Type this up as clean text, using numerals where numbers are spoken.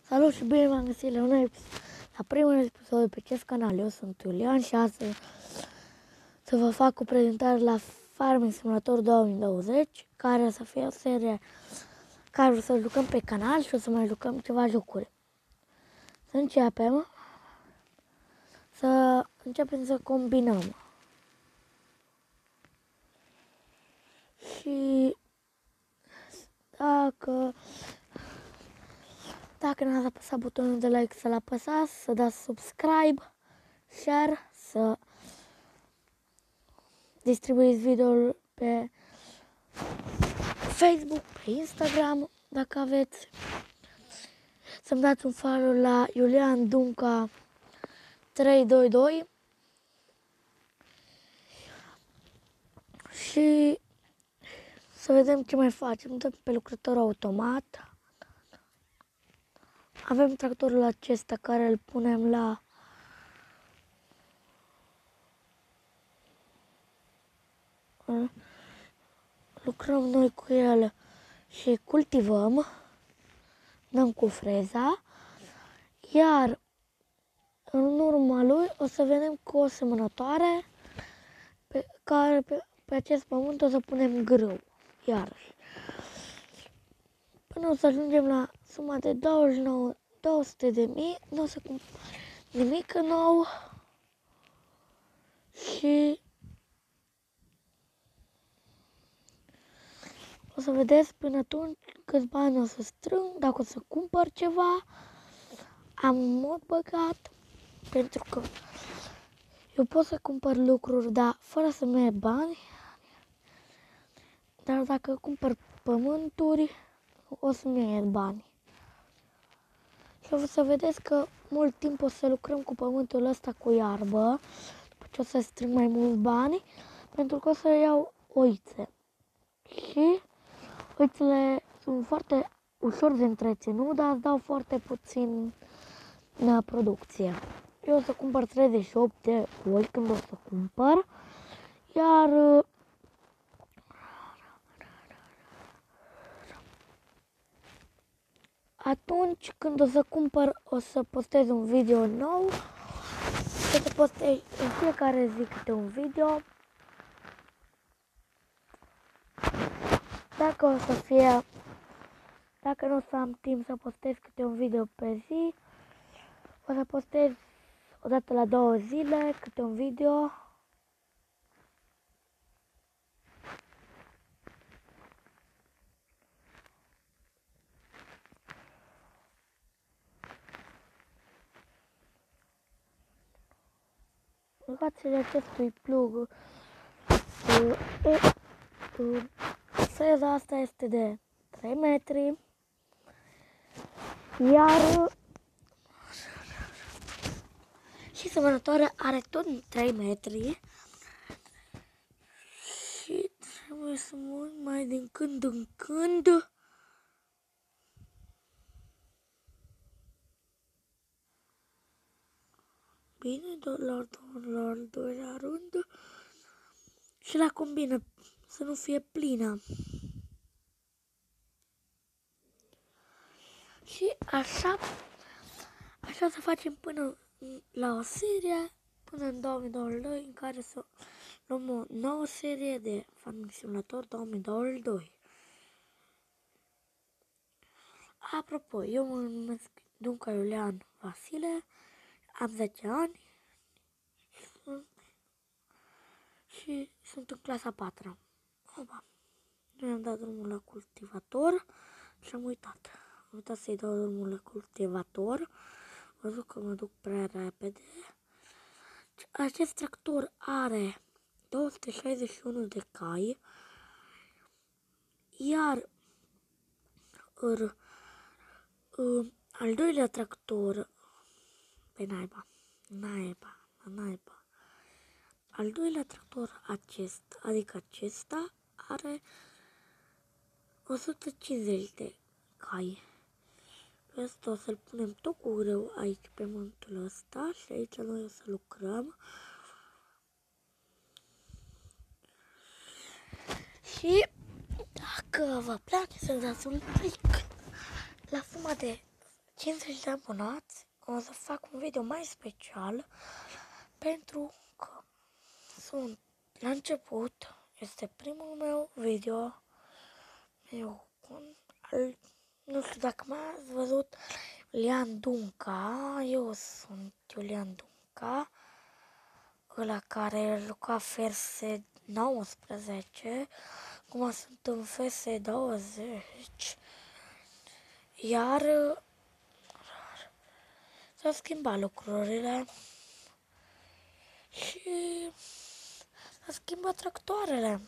Salut și bine v-am găsit la primul episod pe acest canal. Eu sunt Iulian și astăzi să vă fac o prezentare la Farming Simulator 2020, care o să fie o serie care o să jucăm pe canal și o să mai jucăm ceva jocuri. Să începem să combinăm. Și dacă n-ați apăsat butonul de like, să-l apăsați, să dați subscribe, share, să distribuiți videoul pe Facebook, pe Instagram, dacă aveți. Să-mi dați un follow la Iulian Dunca 322 și să vedem ce mai facem. Dăm pe lucrător automat. Avem tractorul acesta care îl punem la lucrăm noi cu el și cultivăm, dăm cu freza, iar în urma lui o să venim cu o semănătoare pe acest pământ o să punem grâu, iarăși. Până o să ajungem la suma de 200.000, nu o să cumpăr nimic nou și o să vedeți până atunci câți bani o să strâng, dacă o să cumpăr ceva. Am un mod băgat, pentru că eu pot să cumpăr lucruri, dar fără să-mi ia bani. Dar dacă cumpăr pământuri, o să-mi ia bani. Și o să vedeți că mult timp o să lucrăm cu pământul ăsta cu iarbă, după ce o să strâng mai mulți bani, pentru că o să iau oițe. Și oițele sunt foarte ușor de întreținut, dar îți dau foarte puțin producție. Eu o să cumpăr 38 de oi când o să cumpăr, iar atunci când o să cumpăr o să postez un video nou. O să postez în fiecare zi câte un video. Dacă nu o să am timp să postez câte un video pe zi, o să postez o dată la 2 zile câte un video. Grație acestui plug, freza asta este de 3 metri, iar și semănătoarea are tot 3 metri și trebuie să mă uit mai din când în când. Bine, la al doilea rând și la combină să nu fie plină. Și așa să facem până la o serie, până în 2022, în care să luăm o nouă serie de Farming Simulator 2022. Apropo, eu mă numesc Dunca Iulian Vasile, am 10 ani și sunt în clasa 4-a. Opa, nu am dat drumul la cultivator și am uitat. Am uitat să-i dau drumul la cultivator. Văzut că mă duc prea repede. Acest tractor are 261 de cai, iar al doilea tractor, pe naiba, al doilea tractor acesta are 150 de cai. Pe asta o să-l punem tot cu greu aici pe pământul ăsta și aici noi o să lucrăm. Și dacă vă place să dați un like la urmă de 50 de abonați, o să fac un video mai special pentru că sunt la început, este primul meu video, nu știu dacă m-ați văzut, Iulian Dunca, eu sunt Iulian Dunca, ăla care juca FS19, acum sunt în FS20, iar s-au schimbat lucrurile și s-au schimbat tractoarele.